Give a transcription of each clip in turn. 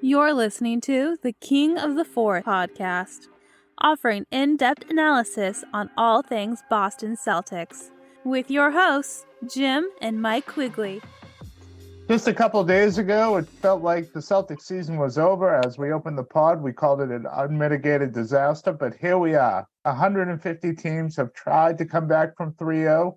You're listening to the King of the Fourth podcast, offering in-depth analysis on all things Boston Celtics, with your hosts, Jim and Mike Quigley. Just a couple of days ago, it felt like the Celtics season was over. As we opened the pod, we called it an unmitigated disaster, but here we are. 150 teams have tried to come back from 3-0.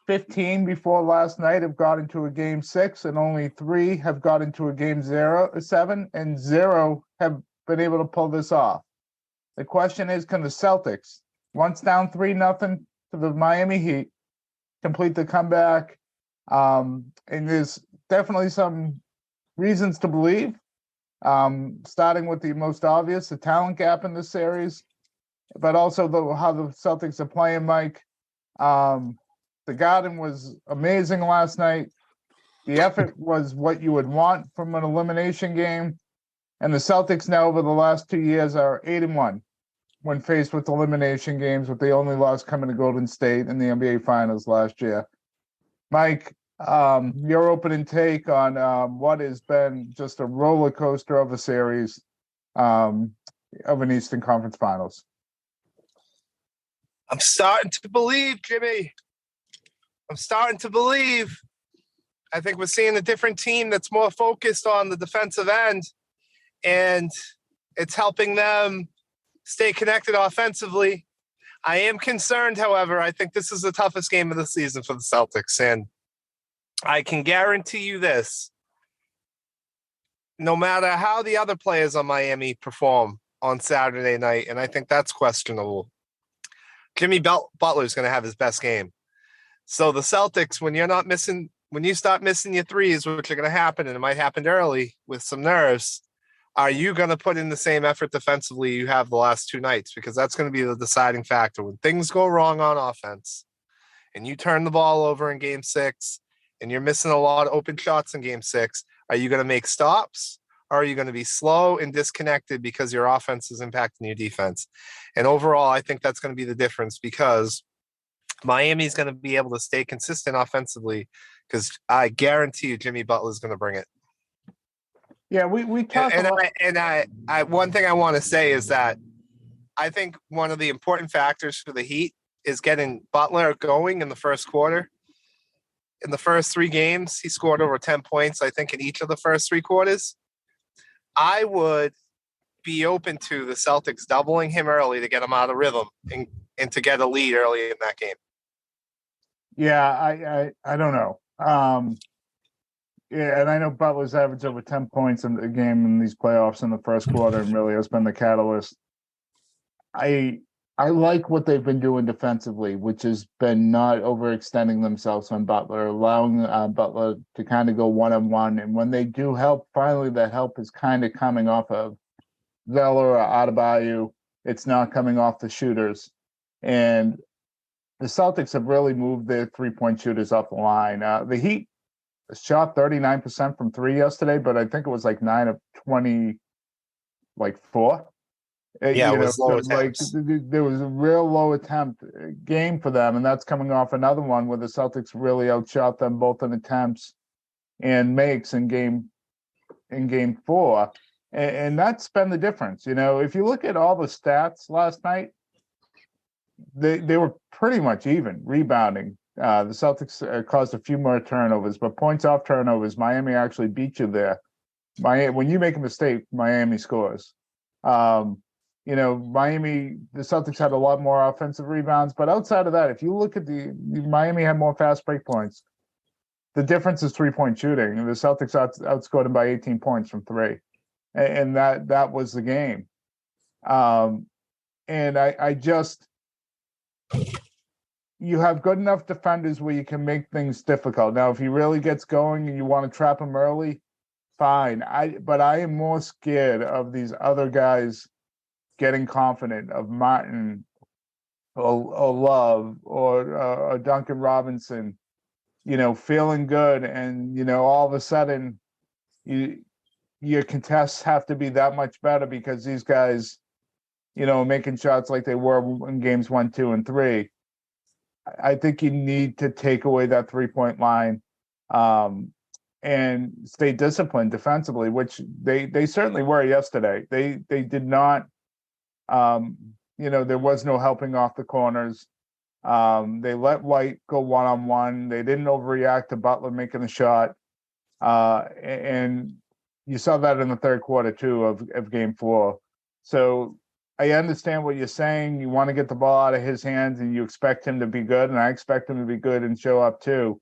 15 before last night have got into a game 6, and only 3 have got into a game 7, and 0 have been able to pull this off. The question is, can the Celtics, once down 3-0 to the Miami Heat, complete the comeback? And there's definitely some reasons to believe, starting with the most obvious, the talent gap in this series, but also how the Celtics are playing, Mike. The Garden was amazing last night. The effort was what you would want from an elimination game. And the Celtics now over the last 2 years are 8-1 when faced with elimination games, with the only loss coming to Golden State in the NBA Finals last year. Mike, your opening take on what has been just a roller coaster of a series of an Eastern Conference Finals. I'm starting to believe, Jimmy. I'm starting to believe. I think we're seeing a different team that's more focused on the defensive end, and it's helping them stay connected offensively. I am concerned, however. I think this is the toughest game of the season for the Celtics, and I can guarantee you this. No matter how the other players on Miami perform on Saturday night, and I think that's questionable, Jimmy Butler is going to have his best game. So the Celtics, when you start missing your threes, which are going to happen, and it might happen early with some nerves, are you going to put in the same effort defensively you have the last 2 nights? Because that's going to be the deciding factor. When things go wrong on offense and you turn the ball over in game 6 and you're missing a lot of open shots in game 6, are you going to make stops? Or are you going to be slow and disconnected because your offense is impacting your defense? And overall, I think that's going to be the difference, because Miami's going to be able to stay consistent offensively, because I guarantee you Jimmy Butler is going to bring it. Yeah, we talked I one thing I want to say is that I think one of the important factors for the Heat is getting Butler going in the first quarter. In the first 3 games, he scored over 10 points, I think, in each of the first 3 quarters. I would be open to the Celtics doubling him early to get him out of rhythm and to get a lead early in that game. Yeah, I don't know. Yeah, and I know Butler's averaged over 10 points in the game in these playoffs in the first quarter, and really has been the catalyst. I like what they've been doing defensively, which has been not overextending themselves on Butler, allowing Butler to kind of go one-on-one. And when they do help, finally that help is kind of coming off of Zeller or Adebayo. It's not coming off the shooters. And the Celtics have really moved their three-point shooters off the line. The Heat shot 39% from 3 yesterday, but I think it was like 9 of 20, like 4. Yeah, it was low attempts. There was a real low attempt game for them, and that's coming off another one where the Celtics really outshot them both in attempts and makes in game 4, and that's been the difference. If you look at all the stats last night, they were pretty much even rebounding. The Celtics caused a few more turnovers, but points off turnovers, Miami actually beat you there. When you make a mistake, Miami scores. Miami, the Celtics had a lot more offensive rebounds, but outside of that, if you look at Miami had more fast break points. The difference is 3-point shooting, and the Celtics outscored them by 18 points from 3, and that was the game. And I just, you have good enough defenders where you can make things difficult. Now, if he really gets going and you want to trap him early, fine. But I am more scared of these other guys getting confident, of Martin or Love or Duncan Robinson, feeling good, and all of a sudden your contests have to be that much better because these guys, making shots like they were in games 1, 2, and 3. I think you need to take away that 3-point line. and stay disciplined defensively, which they certainly were yesterday. They did not, there was no helping off the corners. They let White go one-on-one. They didn't overreact to Butler making a shot. And you saw that in the third quarter too of game 4. So I understand what you're saying. You want to get the ball out of his hands and you expect him to be good, and I expect him to be good and show up too.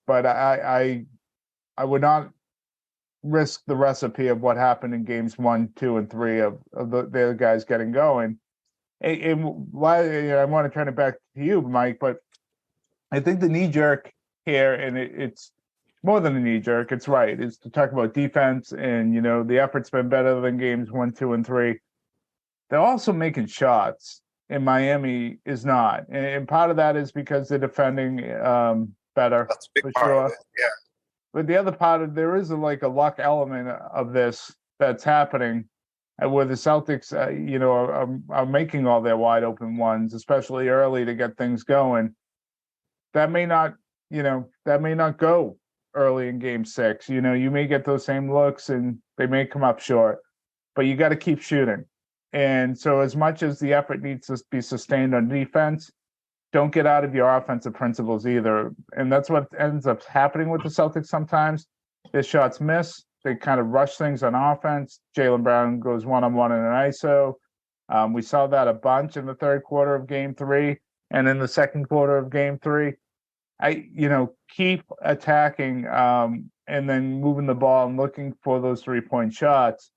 But I would not risk the recipe of what happened in games 1, 2, and 3 of the guys getting going. And I want to turn it back to you, Mike, but I think the knee jerk here, and it's more than a knee jerk, it's right, is to talk about defense and, the effort's been better than games 1, 2, and 3. They're also making shots, and Miami is not. And part of that is because they're defending better. That's a big for part sure. of it, yeah. But the other part of there is a luck element of this that's happening, where the Celtics, are making all their wide open ones, especially early to get things going. That may not go early in game 6. You may get those same looks and they may come up short, but you got to keep shooting. And so as much as the effort needs to be sustained on defense, don't get out of your offensive principles either. And that's what ends up happening with the Celtics sometimes. Their shots miss. They kind of rush things on offense. Jaylen Brown goes one-on-one in an ISO. We saw that a bunch in the third quarter of game 3 and in the second quarter of game 3. Keep attacking and then moving the ball and looking for those 3-point shots,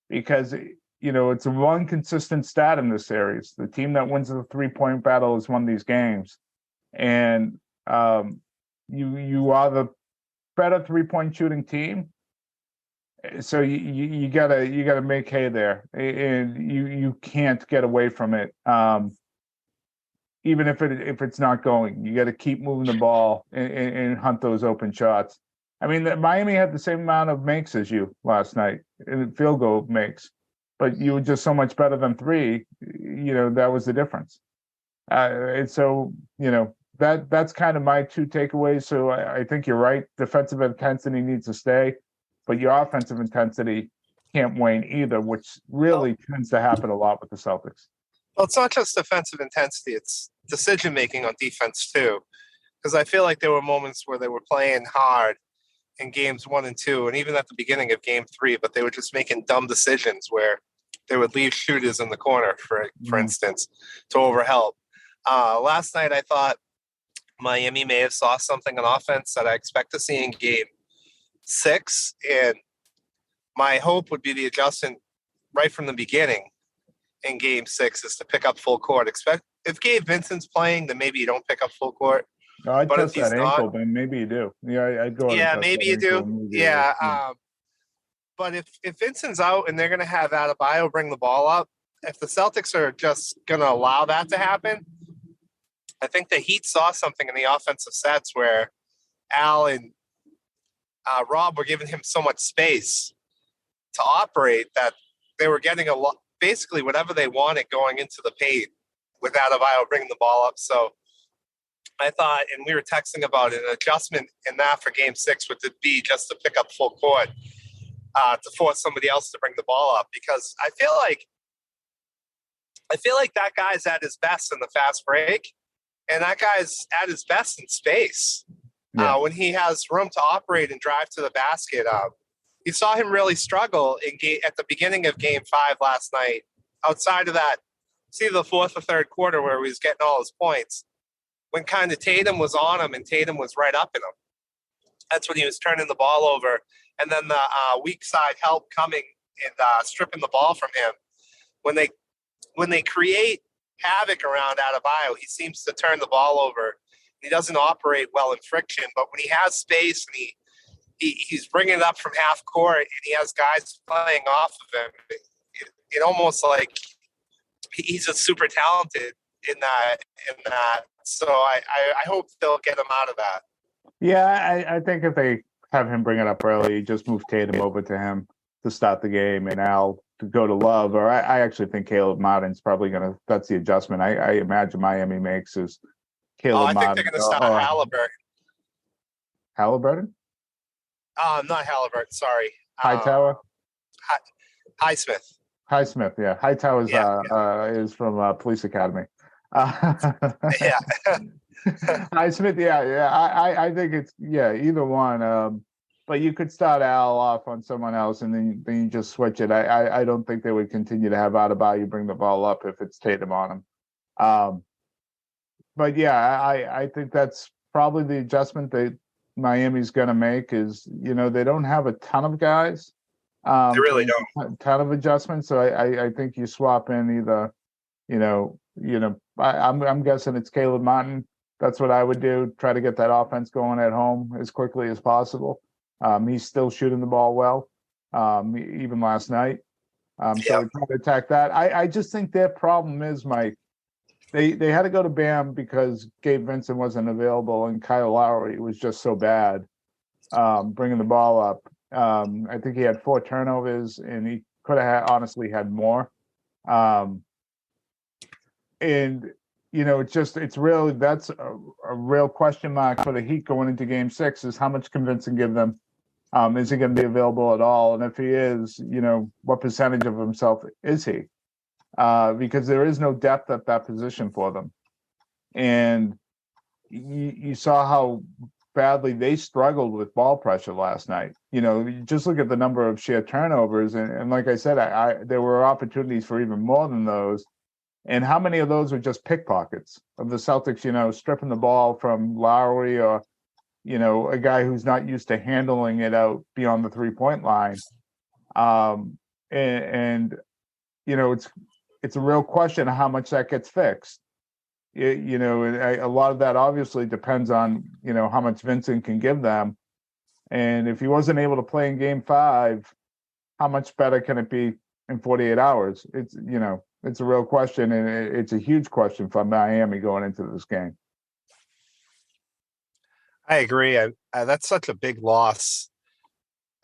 because it's a one consistent stat in this series. The team that wins the 3-point battle has won these games, and you are the better 3-point shooting team. So you gotta make hay there, and you can't get away from it. Even if it's not going, you got to keep moving the ball and hunt those open shots. I mean, Miami had the same amount of makes as you last night, field goal makes, but you were just so much better than 3. That was the difference. And so, that's kind of my 2 takeaways. So I think you're right. Defensive intensity needs to stay, but your offensive intensity can't wane either, which really tends to happen a lot with the Celtics. Well, it's not just defensive intensity, it's decision-making on defense too. Because I feel like there were moments where they were playing hard in games 1 and 2, and even at the beginning of game 3, but they were just making dumb decisions where they would leave shooters in the corner, for instance, to overhelp. Last night, I thought Miami may have saw something on offense that I expect to see in game 6, and my hope would be the adjustment right from the beginning in game 6 is to pick up full court. If Gabe Vincent's playing, then maybe you don't pick up full court. No, I'd test that ankle, but maybe you do. Yeah, I'd go. Yeah, maybe you do. Yeah. But if Vincent's out and they're going to have Adebayo bring the ball up, if the Celtics are just going to allow that to happen, I think the Heat saw something in the offensive sets where Al and Rob were giving him so much space to operate that they were getting basically whatever they wanted going into the paint with Adebayo bringing the ball up. So I thought, and we were texting about it, an adjustment in that for game 6 would be just to pick up full court to force somebody else to bring the ball up, because I feel like that guy's at his best in the fast break, and that guy's at his best in space when he has room to operate and drive to the basket. You saw him really struggle at the beginning of game 5 last night. Outside of that, see the fourth or third quarter where he was getting all his points, when kind of Tatum was on him and Tatum was right up in him. That's when he was turning the ball over. And then the weak side help coming and stripping the ball from him. When they create havoc around Adebayo, he seems to turn the ball over. He doesn't operate well in friction, but when he has space and he's bringing it up from half court and he has guys playing off of him, it almost like he's just super talented in that. So I hope they'll get him out of that. Yeah, I think if they have him bring it up early, just move Tatum over to him to start the game and Al to go to Love. Or I actually think Caleb Martin's probably going to – that's the adjustment I imagine Miami makes is Caleb Martin. I think they're going to start Halliburton. Halliburton? Not Halliburton. Sorry. Hightower. Highsmith. Highsmith, yeah. Hightower is from Police Academy. Yeah. Highsmith, yeah. I think it's either one. But you could start Al off on someone else, and then you just switch it. I don't think they would continue to have Adebayo bring the ball up if it's Tatum on him. But yeah, I think that's probably the adjustment that Miami's going to make. Is they don't have a ton of guys. They really don't. A ton of adjustments. So I think you swap in either, I'm guessing it's Caleb Martin. That's what I would do. Try to get that offense going at home as quickly as possible. He's still shooting the ball well, even last night. So we try to attack that. I just think their problem is, Mike, they had to go to Bam because Gabe Vincent wasn't available and Kyle Lowry was just so bad bringing the ball up. I think he had 4 turnovers, and he could have honestly had more. And it's really that's a real question mark for the Heat going into Game 6 is how much convincing give them. Is he going to be available at all? And if he is, what percentage of himself is he? Because there is no depth at that position for them. And you saw how badly they struggled with ball pressure last night. You just look at the number of shared turnovers, and like I said, there were opportunities for even more than those. And how many of those were just pickpockets of the Celtics, stripping the ball from Lowry or, a guy who's not used to handling it out beyond the 3-point line. It's a real question of how much that gets fixed. A lot of that obviously depends on, how much Vincent can give them. And if he wasn't able to play in Game 5, how much better can it be in 48 hours? It's a real question, and it's a huge question for Miami going into this game. I agree. That's such a big loss.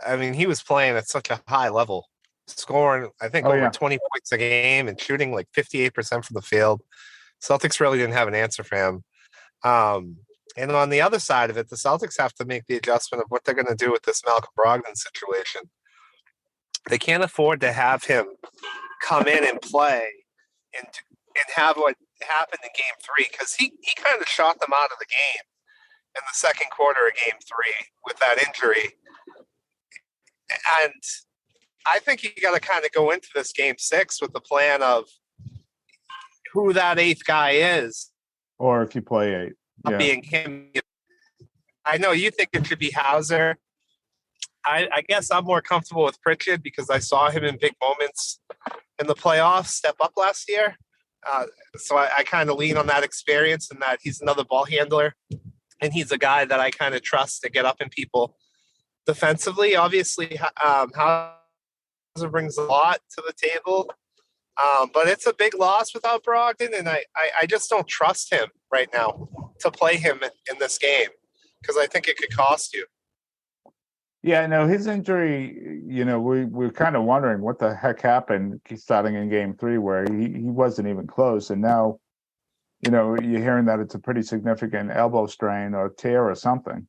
I mean, he was playing at such a high level, scoring, I think, over 20 points a game and shooting like 58% from the field. Celtics really didn't have an answer for him. And on the other side of it, the Celtics have to make the adjustment of what they're going to do with this Malcolm Brogdon situation. They can't afford to have him come in and play and have what happened in Game 3, because he kind of shot them out of the game in the second quarter of Game 3 with that injury. And I think you got to kind of go into this Game 6 with the plan of who that 8th guy is. Or if you play 8. Yeah. Being him. I know you think it should be Hauser. I guess I'm more comfortable with Pritchard because I saw him in big moments in the playoffs step up last year. So I kind of lean on that experience and that he's another ball handler. And he's a guy that I kind of trust to get up in people defensively. Obviously, Hauser brings a lot to the table. But it's a big loss without Brogdon, and I just don't trust him right now to play him in this game because I think it could cost you. Yeah, no, his injury, we're kind of wondering what the heck happened starting in Game 3 where he wasn't even close. And now, you're hearing that it's a pretty significant elbow strain or tear or something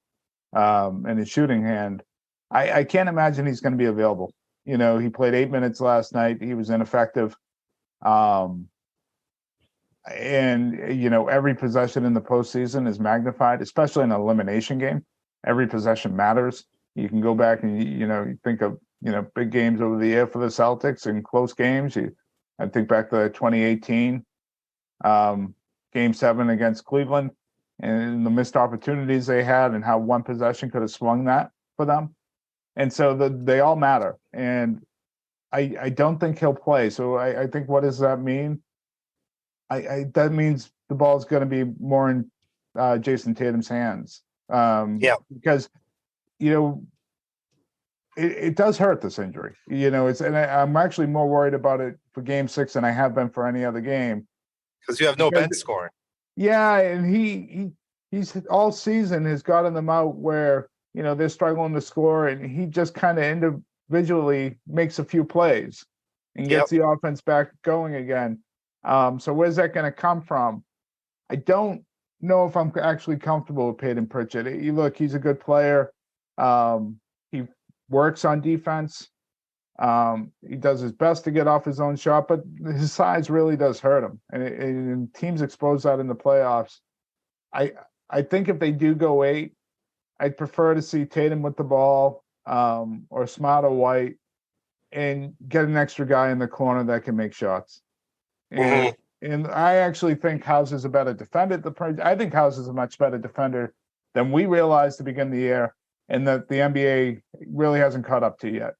in his shooting hand. I can't imagine he's going to be available. He played 8 minutes last night. He was ineffective. And every possession in the postseason is magnified, especially in an elimination game. Every possession matters. You can go back and you think of big games over the year for the Celtics and close games. I think back to 2018 Game 7 against Cleveland and the missed opportunities they had and how one possession could have swung that for them. And so they all matter. And I don't think he'll play. So I think, what does that mean? That means the ball is going to be more in Jason Tatum's hands. Because, it does hurt, this injury. I'm actually more worried about it for Game 6 than I have been for any other game. Because you have no bench scoring. Yeah, and he's all season has gotten them out where, they're struggling to score, and he just kind of individually makes a few plays and gets the offense back going again. So where's that going to come from? I don't know if I'm actually comfortable with Peyton Pritchard. Look, he's a good player. He works on defense. He does his best to get off his own shot, but his size really does hurt him. And teams expose that in the playoffs. I think if they do go 8, I'd prefer to see Tatum with the ball, or Smart or White, and get an extra guy in the corner that can make shots. And I actually think House is a better defender. I think House is a much better defender than we realized to begin the year, and that the NBA really hasn't caught up to yet.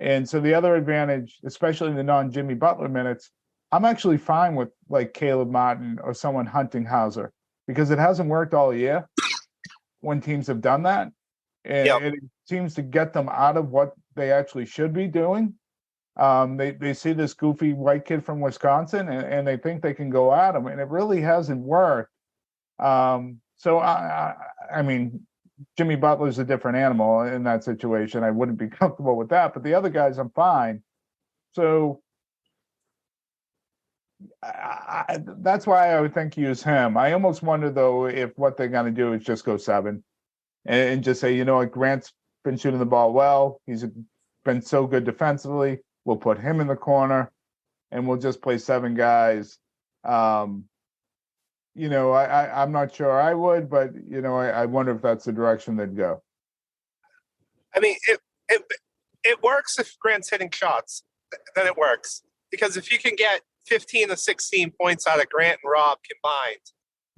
And so the other advantage, especially in the non-Jimmy Butler minutes, I'm actually fine with like Caleb Martin or someone hunting Hauser, because it hasn't worked all year when teams have done that. And it seems to get them out of what they actually should be doing. They see this goofy white kid from Wisconsin, and they think they can go at him, and it really hasn't worked. So I mean, Jimmy Butler's a different animal in that situation. I wouldn't be comfortable with that, but the other guys, I'm fine. So that's why I would think use him. I almost wonder though if what they're going to do is just go 7 and just say, you know what, Grant's been shooting the ball well. He's been so good defensively. We'll put him in the corner, and we'll just play 7 guys. You know, I'm not sure I would, but you know, I wonder if that's the direction they'd go. I mean, it works if Grant's hitting shots. Then it works, because if you can get 15 to 16 points out of Grant and Rob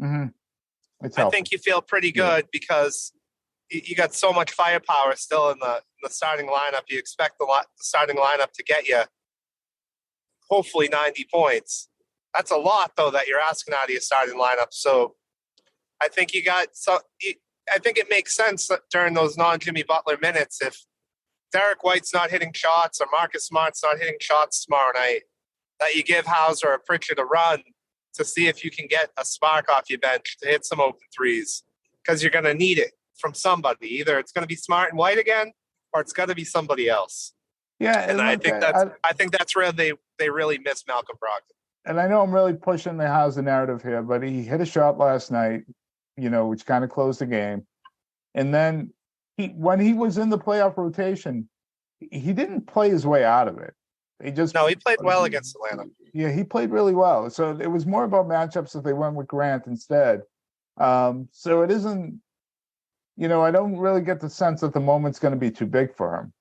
combined, I think you feel pretty good, because you got so much firepower still in the starting lineup. You expect the starting lineup to get you hopefully 90 points. That's a lot, though, that you're asking out of your starting lineup. So I think I think it makes sense that during those non-Jimmy Butler minutes, if Derek White's not hitting shots or Marcus Smart's not hitting shots tomorrow night, that you give Hauser or Pritchard a run to see if you can get a spark off your bench to hit some open threes, because you're going to need it from somebody. Either it's going to be Smart and White again, or it's got to be somebody else. Yeah, and I think that's where they really miss Malcolm Brogdon. And I know I'm really pushing the Hauser narrative here, but he hit a shot last night, you know, which kind of closed the game. And then when he was in the playoff rotation, he didn't play his way out of it. He played well against Atlanta. Yeah, he played really well. So it was more about matchups if they went with Grant instead. So it isn't, you know, I don't really get the sense that the moment's going to be too big for him.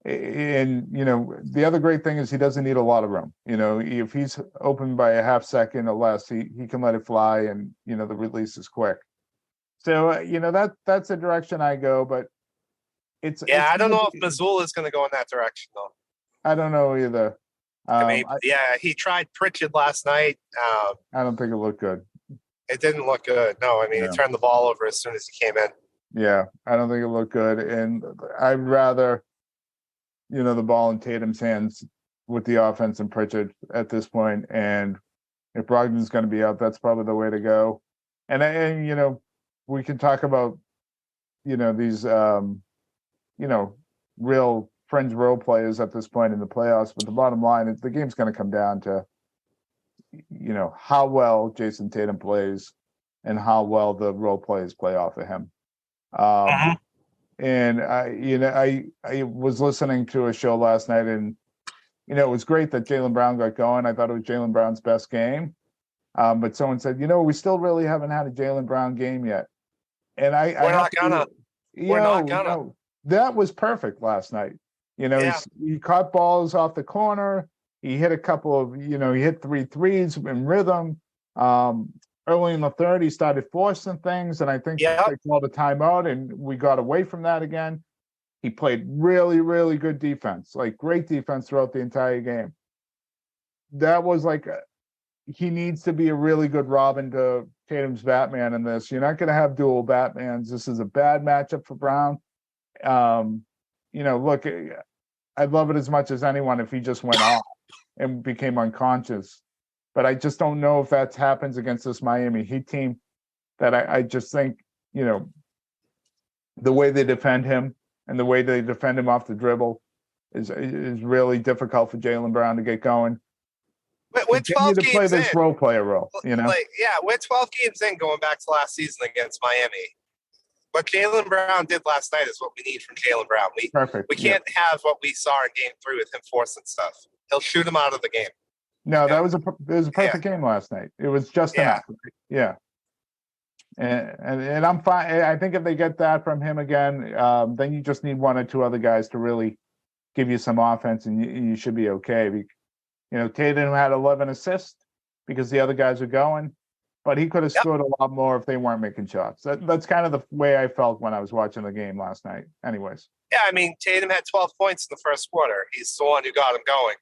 And, you know, the other great thing is he doesn't need a lot of room. You know, if he's open by a half second or less, he can let it fly, and, you know, the release is quick. So, you know, that's the direction I go, but I don't know if Mazzulla is going to go in that direction, though. I don't know either. He tried Pritchard last night. I don't think it looked good. It didn't look good. No, I mean, he turned the ball over as soon as he came in. Yeah, I don't think it looked good. And I'd rather, you know, the ball in Tatum's hands with the offense and Pritchard at this point. And if Brogdon's going to be out, that's probably the way to go. And you know, we can talk about, you know, these, you know, real fringe role players at this point in the playoffs. But the bottom line is the game's going to come down to, you know, how well Jason Tatum plays and how well the role players play off of him. And I was listening to a show last night, and, you know, it was great that Jaylen Brown got going. I thought it was Jaylen Brown's best game. But someone said, you know, we still really haven't had a Jaylen Brown game yet. And we're not gonna. That was perfect last night. You know, he caught balls off the corner. He hit a couple of, you know, he hit 3 threes in rhythm. Early in the third, he started forcing things, and I think they called a timeout, and we got away from that again. He played really, really good defense, like great defense throughout the entire game. That was like, he needs to be a really good Robin to Tatum's Batman in this. You're not going to have dual Batmans. This is a bad matchup for Brown. You know, look, I'd love it as much as anyone if he just went off and became unconscious. But I just don't know if that happens against this Miami Heat team. That I just think, you know, the way they defend him and the way they defend him off the dribble is really difficult for Jaylen Brown to get going. But we're 12 to games play this in. role player role, you know. We're 12 games in going back to last season against Miami. what Jaylen Brown did last night is what we need from Jaylen Brown. Perfect. We can't have what we saw in game 3 with him forcing stuff. He'll shoot him out of the game. No, it was a perfect game last night. It was just enough. Yeah. And I'm fine. I think if they get that from him again, then you just need one or two other guys to really give you some offense, and you should be okay. Tatum had 11 assists because the other guys are going, but he could have scored a lot more if they weren't making shots. That's kind of the way I felt when I was watching the game last night. Anyways. Yeah, I mean, Tatum had 12 points in the first quarter. He's the one who got him going.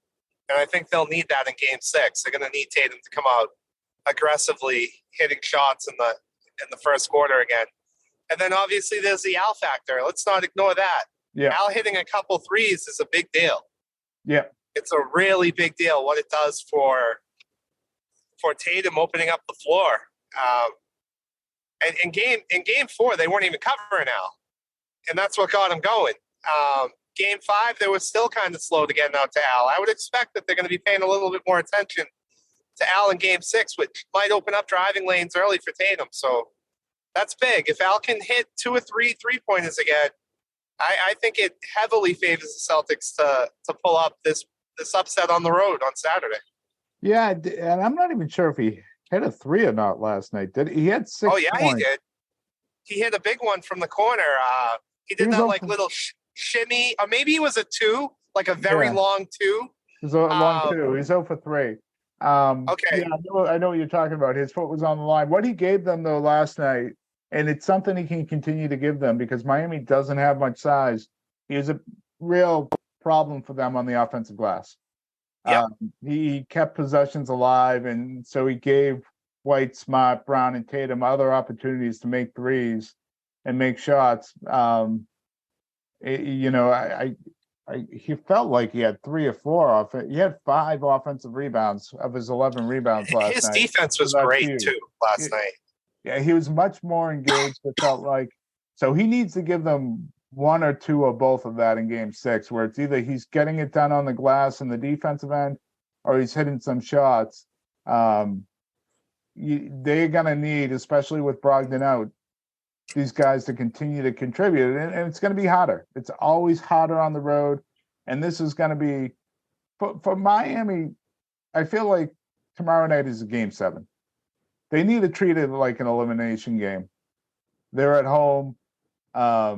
And I think they'll need that in game 6. They're going to need Tatum to come out aggressively hitting shots in the first quarter again. And then obviously there's the Al factor. Let's not ignore that. Yeah. Al hitting a couple threes is a big deal. Yeah. It's a really big deal what it does for Tatum opening up the floor. And in game 4, they weren't even covering Al. And that's what got him going. Game 5, they were still kind of slow to get out to Al. I would expect that they're going to be paying a little bit more attention to Al in game 6, which might open up driving lanes early for Tatum. So that's big. If Al can hit 2 or 3 3-pointers again, I think it heavily favors the Celtics to pull up this upset on the road on Saturday. Yeah, and I'm not even sure if he hit a 3 or not last night. Did he? Had 6 Oh, yeah, points. he did. He hit a big one from the corner. He did that like little shimmy, or maybe it was a 2, like a very long 2. It was a long 2. He's 0 for 3. Okay. Yeah, I know what you're talking about. His foot was on the line. What he gave them, though, last night, and it's something he can continue to give them because Miami doesn't have much size. He was a real problem for them on the offensive glass. Yep. He kept possessions alive, and so he gave White, Smart, Brown, and Tatum other opportunities to make threes and make shots. He felt like he had 3 or 4 he had 5 offensive rebounds of his 11 rebounds last night. His defense was great too last night. Yeah, he was much more engaged. It felt like, so he needs to give them 1 or 2 or both of that in game 6, where it's either he's getting it done on the glass in the defensive end, or he's hitting some shots. They're gonna need, especially with Brogdon out, these guys to continue to contribute, and it's going to be hotter. It's always hotter on the road, and this is going to be for Miami. I feel like tomorrow night is a game 7. They need to treat it like an elimination game. They're at home. All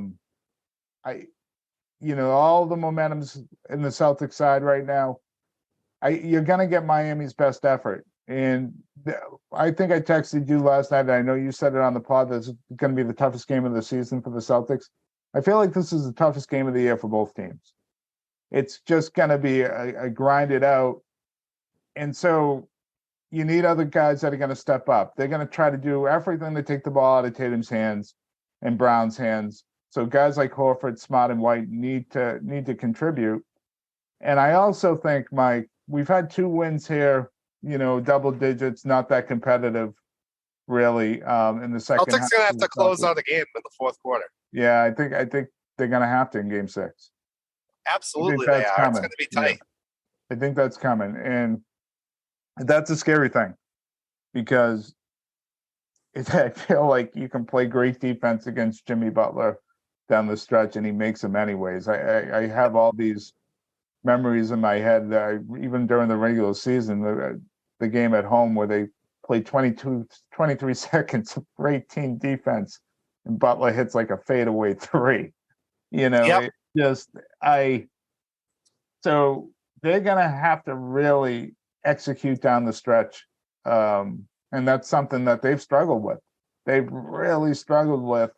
the momentum's in the Celtics side right now. You're going to get Miami's best effort. And I think I texted you last night, and I know you said it on the pod, this is going to be the toughest game of the season for the Celtics. I feel like this is the toughest game of the year for both teams. It's just going to be a grind it out. And so you need other guys that are going to step up. They're going to try to do everything to take the ball out of Tatum's hands and Brown's hands. So guys like Horford, Smart, and White need to contribute. And I also think, Mike, we've had 2 wins here, double digits, not that competitive, really, in the second half. Celtics going to have to close out a game in the fourth quarter. Yeah, I think they're going to have to in game 6. Absolutely, they are. Coming. It's going to be tight. Yeah. I think that's coming. And that's a scary thing because I feel like you can play great defense against Jimmy Butler down the stretch, and he makes them anyways. I have all these memories in my head that even during the regular season, the game at home where they played 23 seconds of great team defense, and Butler hits like a fadeaway 3. Yep. So they're going to have to really execute down the stretch. And that's something that they've struggled with. They've really struggled with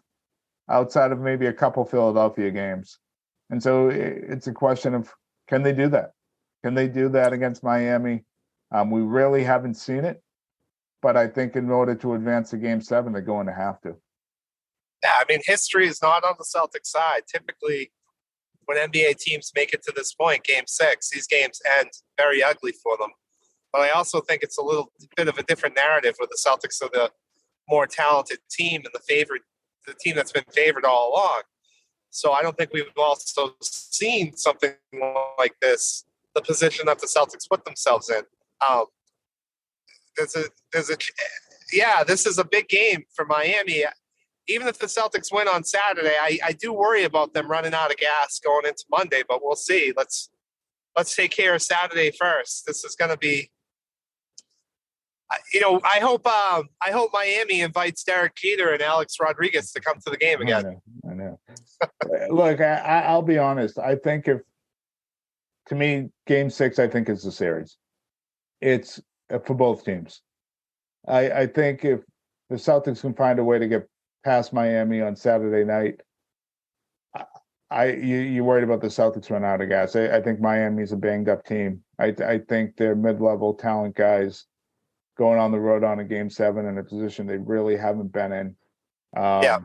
outside of maybe a couple Philadelphia games. And so it's a question of, can they do that? Can they do that against Miami? We really haven't seen it, but I think in order to advance to game 7, they're going to have to. Yeah, I mean, history is not on the Celtics side. Typically, when NBA teams make it to this point, game 6, these games end very ugly for them. But I also think it's a little bit of a different narrative where the Celtics are the more talented team and the team that's been favored all along. So I don't think we've also seen something like this, the position that the Celtics put themselves in. This is a big game for Miami. even if the Celtics win on Saturday, I do worry about them running out of gas going into Monday, but we'll see. Let's take care of Saturday first. This is going to be, I hope Miami invites Derek Jeter and Alex Rodriguez to come to the game again. I know. Look, I'll be honest. I think to me, Game 6, I think is the series. It's for both teams. I think if the Celtics can find a way to get past Miami on Saturday night, you worried about the Celtics run out of gas. I think Miami's a banged up team. I think they're mid-level talent guys going on the road on a Game 7 in a position they really haven't been in. I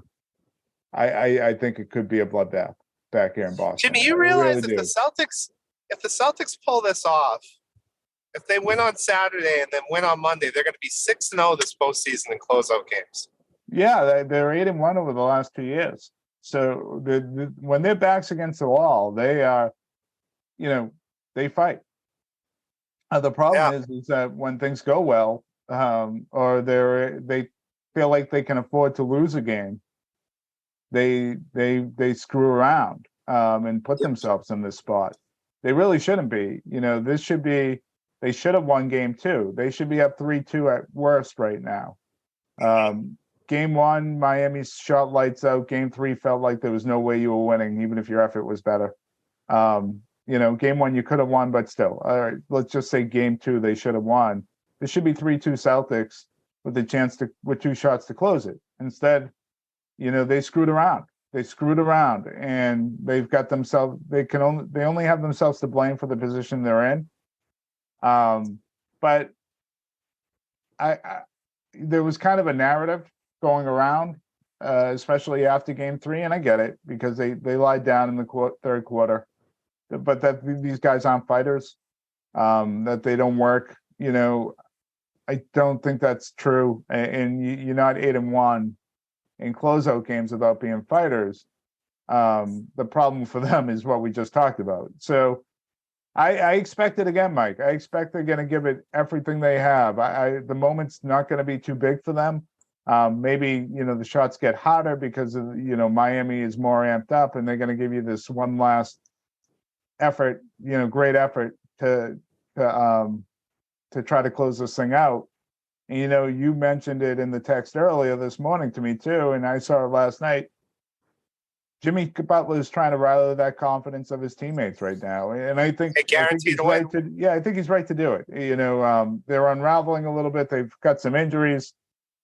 think it could be a bloodbath back here in Boston. Jimmy, you realize if the Celtics pull this off, if they win on Saturday and then win on Monday, they're going to be 6-0 this postseason in closeout games. Yeah, they're 8-1 over the last 2 years. So when their back's against the wall, they are, they fight. The problem is that when things go well, or they feel like they can afford to lose a game, they screw around and put themselves in this spot. They really shouldn't be. This should be. They should have won Game 2. They should be up 3-2 at worst right now. Game 1, Miami shot lights out. Game 3 felt like there was no way you were winning, even if your effort was better. Game 1 you could have won, but still. All right, let's just say Game 2 they should have won. This should be 3-2 Celtics with a chance with 2 shots to close it. Instead, they screwed around. And they've got themselves. They only have themselves to blame for the position they're in. But there was kind of a narrative going around, especially after Game 3, and I get it because they lied down in the third quarter, but that these guys aren't fighters, that they don't work. I don't think that's true. And you're not 8-1 in closeout games without being fighters. The problem for them is what we just talked about. So I expect it again, Mike. I expect they're going to give it everything they have. The moment's not going to be too big for them. Maybe, the shots get harder because of, Miami is more amped up and they're going to give you this one last effort, great effort to try to close this thing out. And, you mentioned it in the text earlier this morning to me too, and I saw it last night. Jimmy Butler is trying to rally that confidence of his teammates right now, and I think he's right to. I think he's right to do it. They're unraveling a little bit. They've got some injuries.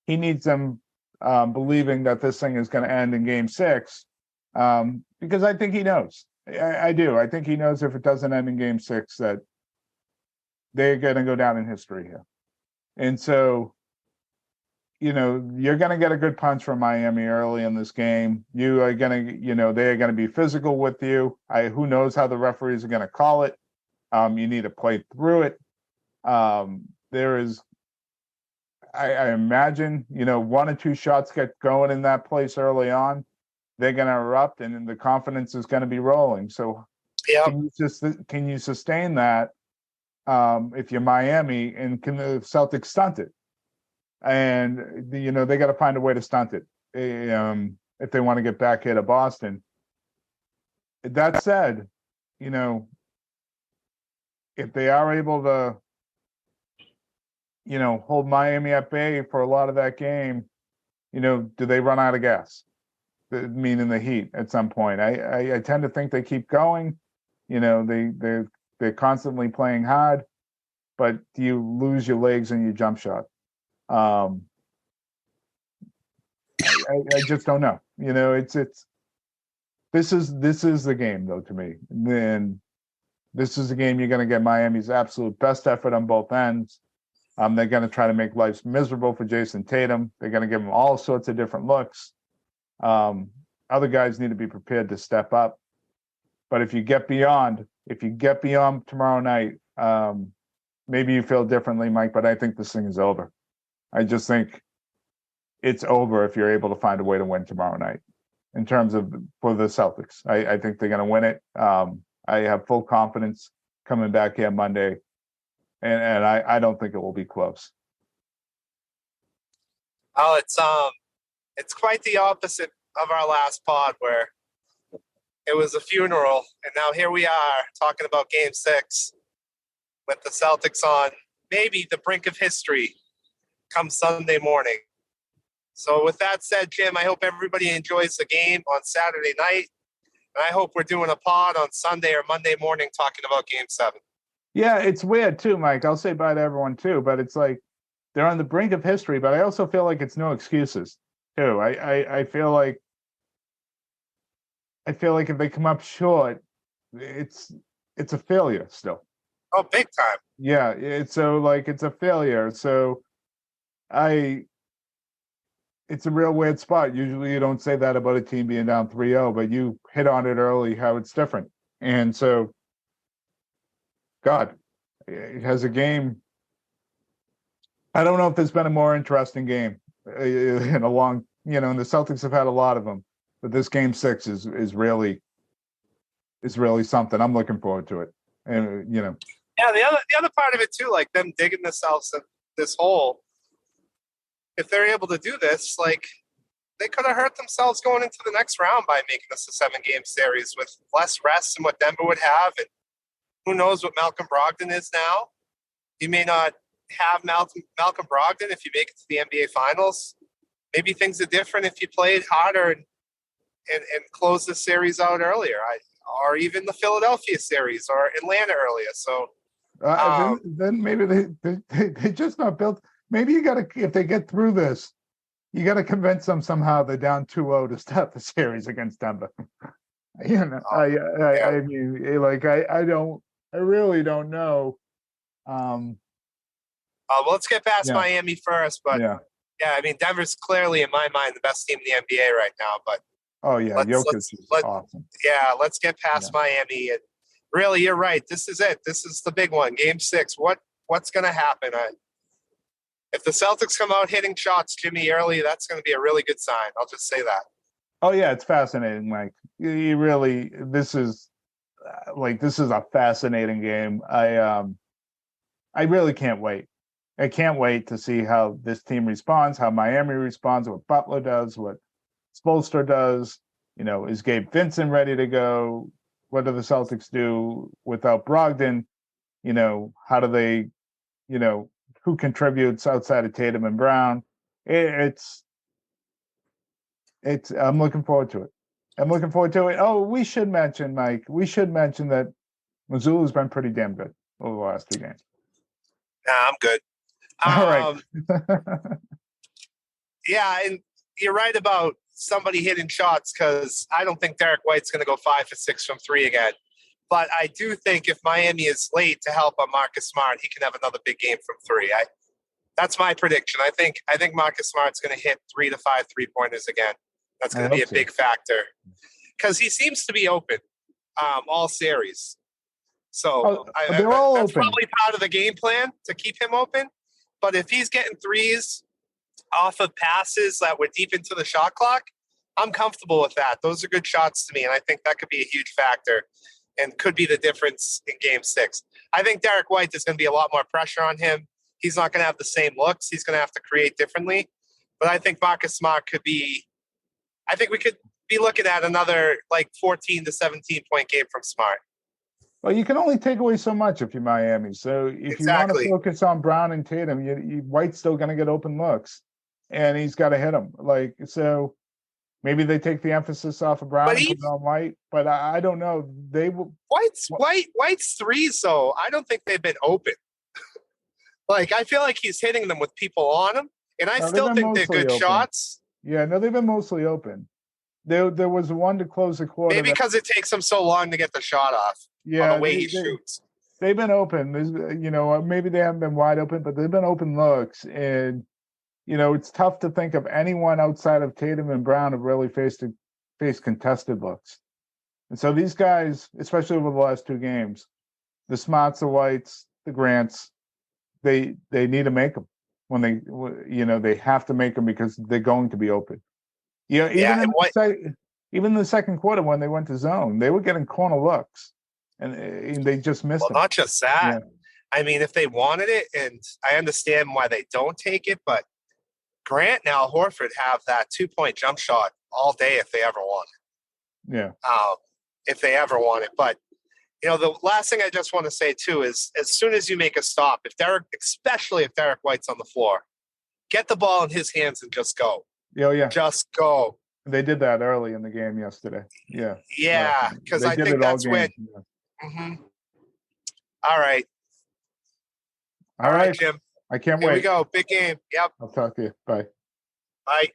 He needs them believing that this thing is going to end in Game 6, because I think he knows. I do. I think he knows if it doesn't end in Game 6 that they're going to go down in history here. And so, you're going to get a good punch from Miami early in this game. You are going to, they're going to be physical with you. Who knows how the referees are going to call it. You need to play through it. There is, I imagine, 1 or 2 shots get going in that place early on. They're going to erupt and then the confidence is going to be rolling. So can you sustain that if you're Miami, and can the Celtics stunt it? And they got to find a way to stunt it if they want to get back here to Boston. That said, if they are able to, hold Miami at bay for a lot of that game, do they run out of gas? Meaning the Heat at some point. I tend to think they keep going. They're constantly playing hard, but do you lose your legs and your jump shot? I just don't know. This is the game though to me. Then this is the game you're going to get Miami's absolute best effort on both ends. They're going to try to make life miserable for Jason Tatum. They're going to give him all sorts of different looks. Other guys need to be prepared to step up. But if you get beyond tomorrow night, maybe you feel differently, Mike, but I think this thing is over. I just think it's over if you're able to find a way to win tomorrow night in terms of for the Celtics. I think they're going to win it. I have full confidence coming back here Monday, and I don't think it will be close. Oh, It's quite the opposite of our last pod where it was a funeral, and now here we are talking about Game 6 with the Celtics on maybe the brink of history come Sunday morning. So with that said, Jim, I hope everybody enjoys the game on Saturday night, and I hope we're doing a pod on Sunday or Monday morning talking about Game 7. Yeah, it's weird too, Mike. I'll say bye to everyone too, but it's like they're on the brink of history, but I also feel like it's no excuses too. I feel like if they come up short, it's a failure still. Oh, big time. Yeah, it's a failure. So it's a real weird spot. Usually you don't say that about a team being down 3-0, but you hit on it early how it's different. And so God, it has a game. I don't know if there's been a more interesting game in a long, and the Celtics have had a lot of them, but this Game 6 is really something. I'm looking forward to it. And Yeah, the other part of it too, like them digging themselves in this hole. If they're able to do this, like they could have hurt themselves going into the next round by making this a 7-game series with less rest than what Denver would have, and who knows what Malcolm Brogdon is now. You may not have Malcolm Brogdon if you make it to the NBA Finals. Maybe things are different if you played harder and close the series out earlier, or even the Philadelphia series or Atlanta earlier. So then maybe they just not built. Maybe you got to, if they get through this, you got to convince them somehow they're down 2-0 to start the series against Denver. I mean, like I really don't know. Well, let's get past Miami first, but yeah, I mean, Denver's clearly, in my mind, the best team in the NBA right now. But Jokic is awesome. Yeah, let's get past Miami. And really, you're right. This is it. This is the big one, Game 6. What's going to happen? If the Celtics come out hitting shots, Jimmy, early, that's going to be a really good sign. I'll just say that. Oh yeah, it's fascinating, Mike. This is a fascinating game. I really can't wait. I can't wait to see how this team responds, how Miami responds, what Butler does, what Spoelstra does. Is Gabe Vincent ready to go? What do the Celtics do without Brogdon? How do they, who contributes outside of Tatum and Brown? It's I'm looking forward to it. Oh, we should mention, Mike, that Mazzulla's been pretty damn good over the last 2 games. Nah, I'm good. All right. Yeah, and you're right about somebody hitting shots, because I don't think Derek White's going to go 5 for 6 from 3 again. But I do think if Miami is late to help on Marcus Smart, he can have another big game from 3. That's my prediction. I think Marcus Smart's going to hit 3 to 5 3-pointers again. That's going to be a big factor, because he seems to be open all series. So they're all that's open. Probably part of the game plan to keep him open. But if he's getting threes off of passes that were deep into the shot clock, I'm comfortable with that. Those are good shots to me, and I think that could be a huge factor and could be the difference in Game 6. I think Derek White, there's going to be a lot more pressure on him. He's not going to have the same looks. He's going to have to create differently. But I think Marcus Smart could be – I think we could be looking at another 14 to 17-point game from Smart. Well, you can only take away so much if you're Miami. So if you want to focus on Brown and Tatum, White's still going to get open looks, and he's got to hit them. So maybe they take the emphasis off of Brown and put it on White, but I don't know. They will. White's threes, though, I don't think they've been open. I feel like he's hitting them with people on him, and I still think they're good shots. Yeah, no, they've been mostly open. There was one to close the quarter. Maybe because it takes him so long to get the shot off. Yeah, the way he shoots. They've been open. Maybe they haven't been wide open, but they've been open looks. And, it's tough to think of anyone outside of Tatum and Brown have really faced contested looks. And so these guys, especially over the last 2 games, the Smarts, the Whites, the Grants, they need to make them when they have to make them because they're going to be open. Even in the second quarter when they went to zone, they were getting corner looks. And they just missed them. Not just that. Yeah. I mean, if they wanted it, and I understand why they don't take it, but Grant and Al Horford have that 2-point jump shot all day if they ever want it. Yeah. If they ever want it. But, the last thing I just want to say, too, is as soon as you make a stop, especially if Derek White's on the floor, get the ball in his hands and just go. Oh, yeah. Just go. They did that early in the game yesterday. Yeah. Yeah, because I think that's when. Yeah. Mm-hmm. All right. All right, Jim. I can't Here wait. we go. Big game. Yep. I'll talk to you. Bye. Bye.